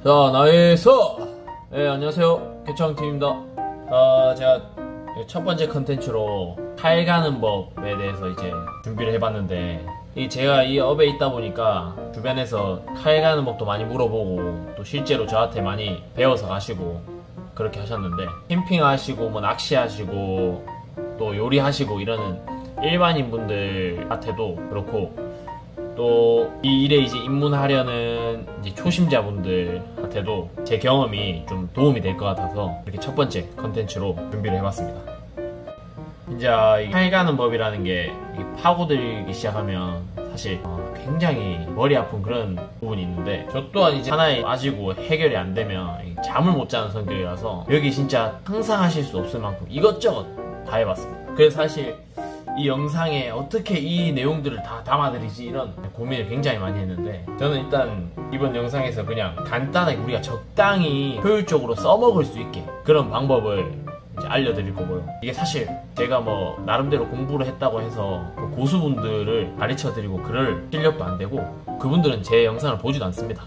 자, 나에서 안녕하세요, 개창팀입니다. 제가 첫 번째 컨텐츠로 칼 가는 법에 대해서 이제 준비를 해봤는데, 제가 이 업에 있다 보니까 주변에서 칼 가는 법도 많이 물어보고 또 실제로 저한테 많이 배워서 가시고 그렇게 하셨는데, 캠핑 하시고 뭐 낚시 하시고 또 요리하시고 이러는 일반인 분들한테도 그렇고, 또 이 일에 이제 입문하려는 이제 초심자분들한테도 제 경험이 좀 도움이 될 것 같아서 이렇게 첫 번째 컨텐츠로 준비를 해봤습니다. 이제 이 칼 가는 법이라는 게 파고들기 시작하면 사실 굉장히 머리 아픈 그런 부분이 있는데, 저 또한 이제 하나에 빠지고 해결이 안 되면 잠을 못 자는 성격이라서 여기 진짜 상상하실 수 없을 만큼 이것저것 다 해봤습니다. 그래서 사실 이 영상에 어떻게 이 내용들을 다 담아드리지, 이런 고민을 굉장히 많이 했는데, 저는 일단 이번 영상에서 그냥 간단하게 우리가 적당히 효율적으로 써먹을 수 있게 그런 방법을 이제 알려드릴 거고요. 이게 사실 제가 뭐 나름대로 공부를 했다고 해서 고수분들을 가르쳐드리고 그럴 실력도 안 되고, 그분들은 제 영상을 보지도 않습니다.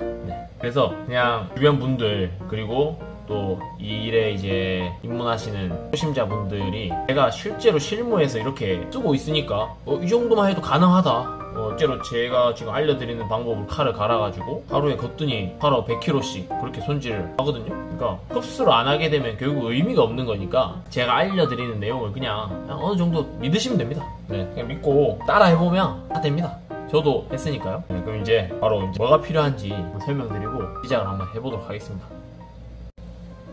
그래서 그냥 주변 분들, 그리고 또 이 일에 이제 입문하시는 초심자분들이 제가 실제로 실무에서 이렇게 쓰고 있으니까 이 정도만 해도 가능하다, 실제로 제가 지금 알려드리는 방법을 칼을 갈아가지고 하루에 거뜬히 하루 100kg씩 그렇게 손질을 하거든요. 그러니까 흡수를 안 하게 되면 결국 의미가 없는 거니까 제가 알려드리는 내용을 그냥 어느 정도 믿으시면 됩니다. 그냥 믿고 따라해보면 다 됩니다. 저도 했으니까요. 그럼 이제 바로 뭐가 필요한지 설명드리고 시작을 한번 해보도록 하겠습니다.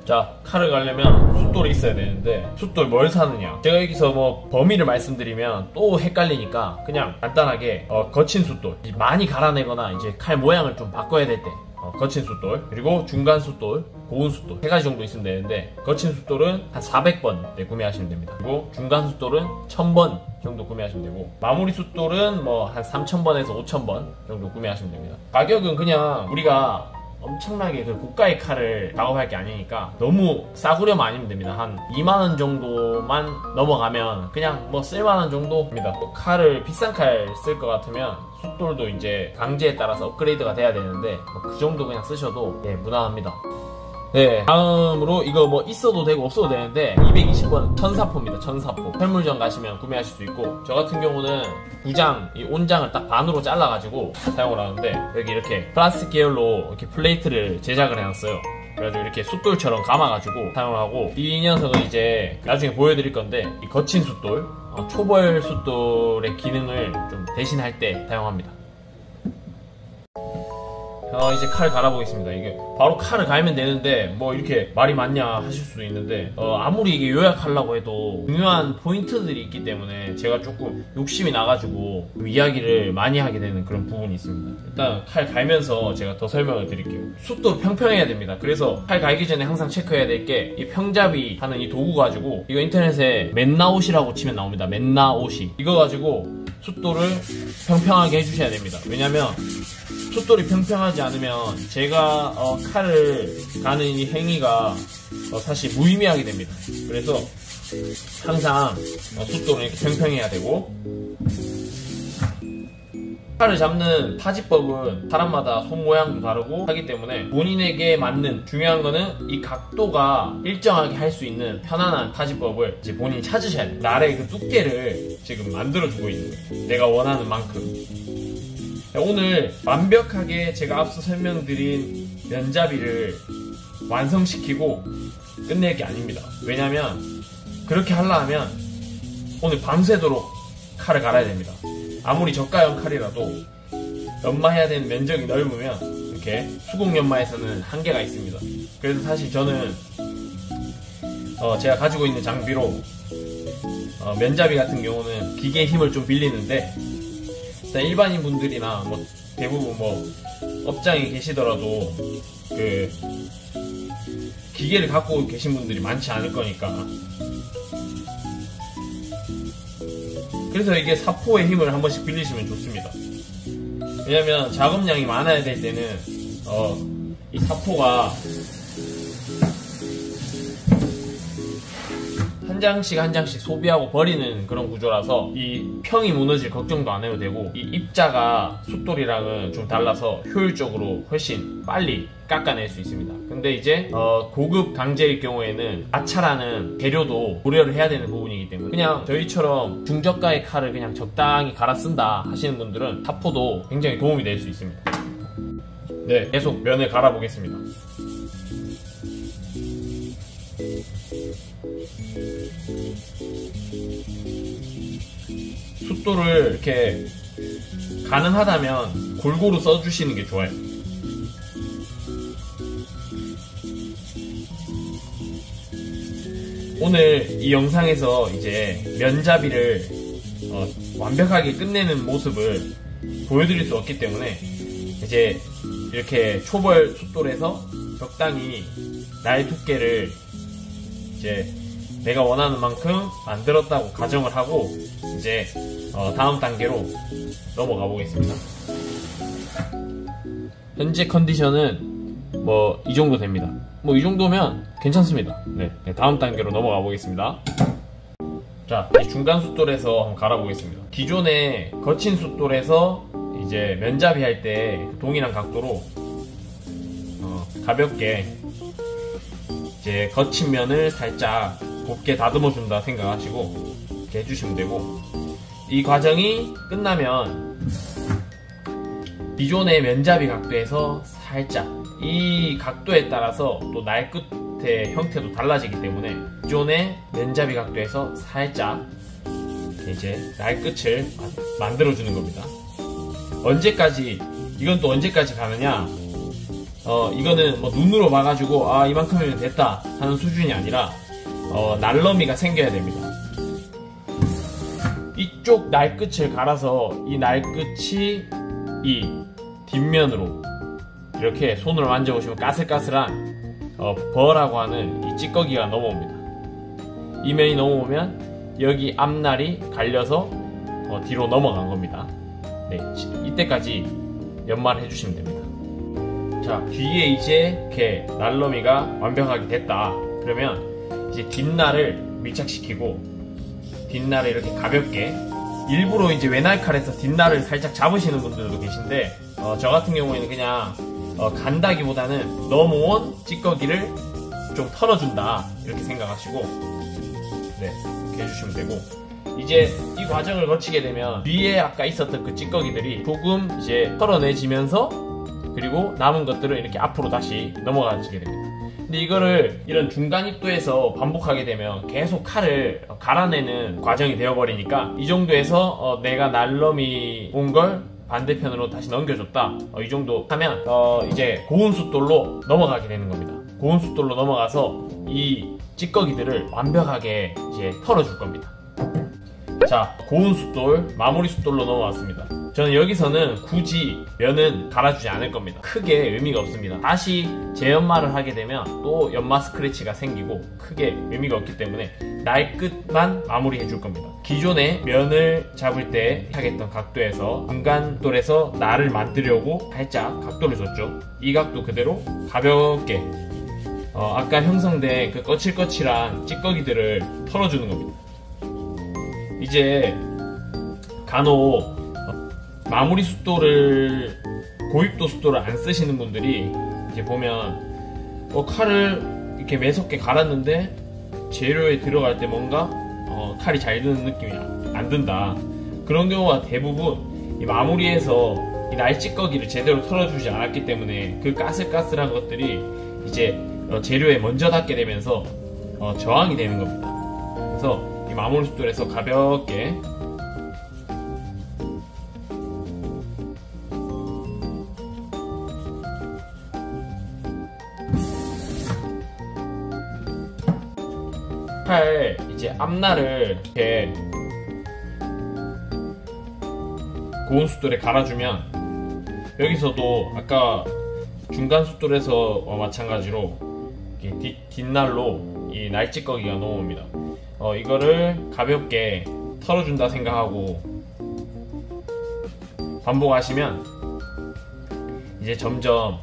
자, 칼을 가려면 숫돌이 있어야 되는데, 숫돌 뭘 사느냐, 제가 여기서 뭐 범위를 말씀드리면 또 헷갈리니까 그냥 간단하게 거친 숫돌, 많이 갈아내거나 이제 칼 모양을 좀 바꿔야 될 때 거친 숫돌, 그리고 중간 숫돌, 고운 숫돌, 세 가지 정도 있으면 되는데, 거친 숫돌은 한 400번 구매하시면 됩니다. 그리고 중간 숫돌은 1000번 정도 구매하시면 되고, 마무리 숫돌은 뭐 한 3000번에서 5000번 정도 구매하시면 됩니다. 가격은 그냥 우리가 엄청나게 그 고가의 칼을 작업할 게 아니니까 너무 싸구려만 아니면 됩니다. 한 2만원 정도만 넘어가면 그냥 뭐 쓸만한 정도입니다. 칼을 비싼 칼 쓸 것 같으면 숫돌도 이제 강제에 따라서 업그레이드가 돼야 되는데, 그 정도 그냥 쓰셔도 무난합니다. 네, 다음으로 이거 뭐 있어도 되고 없어도 되는데, 220번 천사포입니다. 천사포. 철물점 가시면 구매하실 수 있고, 저 같은 경우는 이 온장을 딱 반으로 잘라가지고 사용을 하는데, 여기 이렇게 플라스틱 계열로 이렇게 플레이트를 제작을 해놨어요. 그래가지고 이렇게 숫돌처럼 감아가지고 사용을 하고, 이 녀석은 이제 나중에 보여드릴 건데, 이 거친 숫돌, 초벌 숫돌의 기능을 좀 대신할 때 사용합니다. 이제 칼 갈아보겠습니다. 이게 바로 칼을 갈면 되는데 뭐 이렇게 말이 많냐 하실 수도 있는데, 아무리 이게 요약하려고 해도 중요한 포인트들이 있기 때문에 제가 조금 욕심이 나가지고 이야기를 많이 하게 되는 그런 부분이 있습니다. 일단 칼 갈면서 제가 더 설명을 드릴게요. 숫도 평평해야 됩니다. 그래서 칼 갈기 전에 항상 체크해야 될 게, 이 평잡이 하는 이 도구 가지고, 이거 인터넷에 맨나옷이라고 치면 나옵니다. 맨나옷이. 이거 가지고 숫돌을 평평하게 해주셔야 됩니다. 왜냐면 숫돌이 평평하지 않으면 제가 칼을 가는 이 행위가 사실 무의미하게 됩니다. 그래서 항상 숫돌은 이렇게 평평해야 되고, 칼을 잡는 타지법은 사람마다 손 모양도 다르고 하기 때문에 본인에게 맞는, 중요한 거는 이 각도가 일정하게 할 수 있는 편안한 타지법을 이제 본인이 찾으셔야 돼요. 나의 그 두께를 지금 만들어주고 있는 거예요. 내가 원하는 만큼. 오늘 완벽하게 제가 앞서 설명드린 면잡이를 완성시키고 끝낼 게 아닙니다. 왜냐면 그렇게 하려면 오늘 밤새도록 칼을 갈아야 됩니다. 아무리 저가형 칼이라도 연마해야 되는 면적이 넓으면 이렇게 수공 연마에서는 한계가 있습니다. 그래서 사실 저는 제가 가지고 있는 장비로 면잡이 같은 경우는 기계의 힘을 좀 빌리는데, 일반인 분들이나 뭐 대부분 뭐 업장에 계시더라도 그 기계를 갖고 계신 분들이 많지 않을 거니까, 그래서 이게 사포의 힘을 한 번씩 빌리시면 좋습니다. 왜냐면 작업량이 많아야 될 때는 이 사포가 한 한 장씩 한 장씩 소비하고 버리는 그런 구조라서 이 평이 무너질 걱정도 안 해도 되고, 이 입자가 숫돌이랑은 좀 달라서 효율적으로 훨씬 빨리 깎아낼 수 있습니다. 근데 이제 고급 강제일 경우에는 마차라는 재료도 고려를 해야 되는 부분이기 때문에 그냥 저희처럼 중저가의 칼을 그냥 적당히 갈아 쓴다 하시는 분들은 타포도 굉장히 도움이 될 수 있습니다. 네, 계속 면을 갈아 보겠습니다. 숫돌을 이렇게 가능하다면 골고루 써주시는 게 좋아요. 오늘 이 영상에서 이제 면잡이를 완벽하게 끝내는 모습을 보여드릴 수 없기 때문에 이제 이렇게 초벌 숫돌에서 적당히 날 두께를 이제 내가 원하는 만큼 만들었다고 가정을 하고 이제 다음 단계로 넘어가 보겠습니다. 현재 컨디션은 뭐 이 정도 됩니다. 뭐 이 정도면 괜찮습니다. 네, 다음 단계로 넘어가 보겠습니다. 자, 이 중간 숫돌에서 한번 갈아 보겠습니다. 기존의 거친 숫돌에서 이제 면잡이 할 때 동일한 각도로 가볍게 이제 거친 면을 살짝 곱게 다듬어 준다 생각하시고 이렇게 해주시면 되고, 이 과정이 끝나면 기존의 면잡이 각도에서 살짝, 이 각도에 따라서 또 날 끝의 형태도 달라지기 때문에 기존의 면잡이 각도에서 살짝 이제 날 끝을 만들어주는 겁니다. 언제까지, 이건 또 언제까지 가느냐, 이거는 뭐 눈으로 봐가지고 이만큼이면 됐다 하는 수준이 아니라 날러미가 생겨야 됩니다. 이쪽 날 끝을 갈아서 이 날 끝이 이 뒷면으로 이렇게 손으로 만져보시면 까슬까슬한 버라고 하는 이 찌꺼기가 넘어옵니다. 이 면이 넘어오면 여기 앞날이 갈려서 뒤로 넘어간 겁니다. 네, 이때까지 연마를 해주시면 됩니다. 자, 뒤에 이제 이렇게 날러미가 완벽하게 됐다 그러면 이제 뒷날을 밀착시키고, 뒷날을 이렇게 가볍게, 일부러 이제 외날칼에서 뒷날을 살짝 잡으시는 분들도 계신데 저 같은 경우에는 그냥 간다기보다는 넘어온 찌꺼기를 좀 털어준다 이렇게 생각하시고 네, 이렇게 해주시면 되고, 이제 이 과정을 거치게 되면 뒤에 아까 있었던 그 찌꺼기들이 조금 이제 털어내지면서 그리고 남은 것들은 이렇게 앞으로 다시 넘어가지게 됩니다. 근데 이거를 이런 중간 입도에서 반복하게 되면 계속 칼을 갈아내는 과정이 되어버리니까 이 정도에서 내가 날러미 온 걸 반대편으로 다시 넘겨줬다, 이 정도 하면 이제 고운 숫돌로 넘어가게 되는 겁니다. 고운 숫돌로 넘어가서 이 찌꺼기들을 완벽하게 이제 털어줄 겁니다. 자, 고운 숫돌, 마무리 숫돌로 넘어왔습니다. 저는 여기서는 굳이 면은 갈아주지 않을 겁니다. 크게 의미가 없습니다. 다시 재연마를 하게 되면 또 연마 스크래치가 생기고 크게 의미가 없기 때문에 날 끝만 마무리해 줄 겁니다. 기존에 면을 잡을 때 하겠던 각도에서 중간 돌에서 날을 만들려고 살짝 각도를 줬죠. 이 각도 그대로 가볍게 아까 형성된 그 거칠거칠한 찌꺼기들을 털어주는 겁니다. 이제 간혹 마무리 숫돌을, 고입도 숫돌을 안 쓰시는 분들이 이제 보면 칼을 이렇게 매섭게 갈았는데 재료에 들어갈 때 뭔가 칼이 잘 드는 느낌이 안 든다. 그런 경우가 대부분 이 마무리에서 이 날찌꺼기를 제대로 털어주지 않았기 때문에 그 까슬까슬한 것들이 이제 재료에 먼저 닿게 되면서 저항이 되는 겁니다. 그래서 이 마무리 숫돌에서 가볍게 칼 이제 앞날을 이렇게 고운 숫돌에 갈아주면 여기서도 아까 중간 숫돌에서 마찬가지로 뒷날로 이 날찌꺼기가 넘어옵니다. 이거를 가볍게 털어준다 생각하고 반복하시면 이제 점점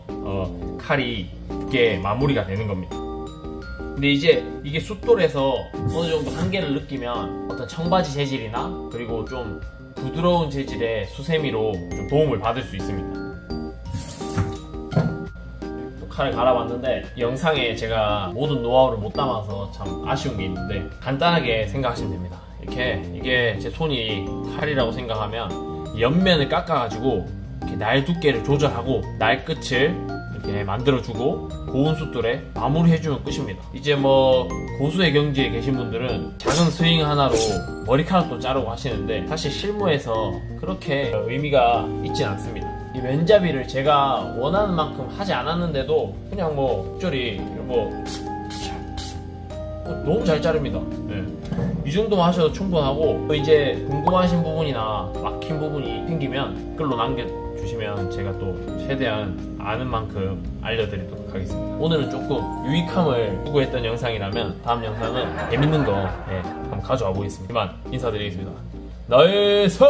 칼이 쉽게 마무리가 되는 겁니다. 근데 이제 이게 숫돌에서 어느 정도 한계를 느끼면 어떤 청바지 재질이나 그리고 좀 부드러운 재질의 수세미로 좀 도움을 받을 수 있습니다. 칼을 갈아봤는데 영상에 제가 모든 노하우를 못 담아서 참 아쉬운 게 있는데 간단하게 생각하시면 됩니다. 이렇게 이게 제 손이 칼이라고 생각하면 옆면을 깎아가지고 이렇게 날 두께를 조절하고 날 끝을 이렇게 만들어주고 고운 숫돌에 마무리해주면 끝입니다. 이제 뭐 고수의 경지에 계신 분들은 작은 스윙 하나로 머리카락도 자르고 하시는데 사실 실무에서 그렇게 의미가 있진 않습니다. 이 면잡이를 제가 원하는 만큼 하지 않았는데도 그냥 뭐 적절히 너무 잘 자릅니다. 네. 이 정도만 하셔도 충분하고 이제 궁금하신 부분이나 막힌 부분이 생기면 댓글로 남겨주시면 제가 또 최대한 아는 만큼 알려드리도록 하겠습니다. 오늘은 조금 유익함을 추구했던 영상이라면 다음 영상은 재밌는 거 한번 가져와 보겠습니다. 이만 인사드리겠습니다. 나이스!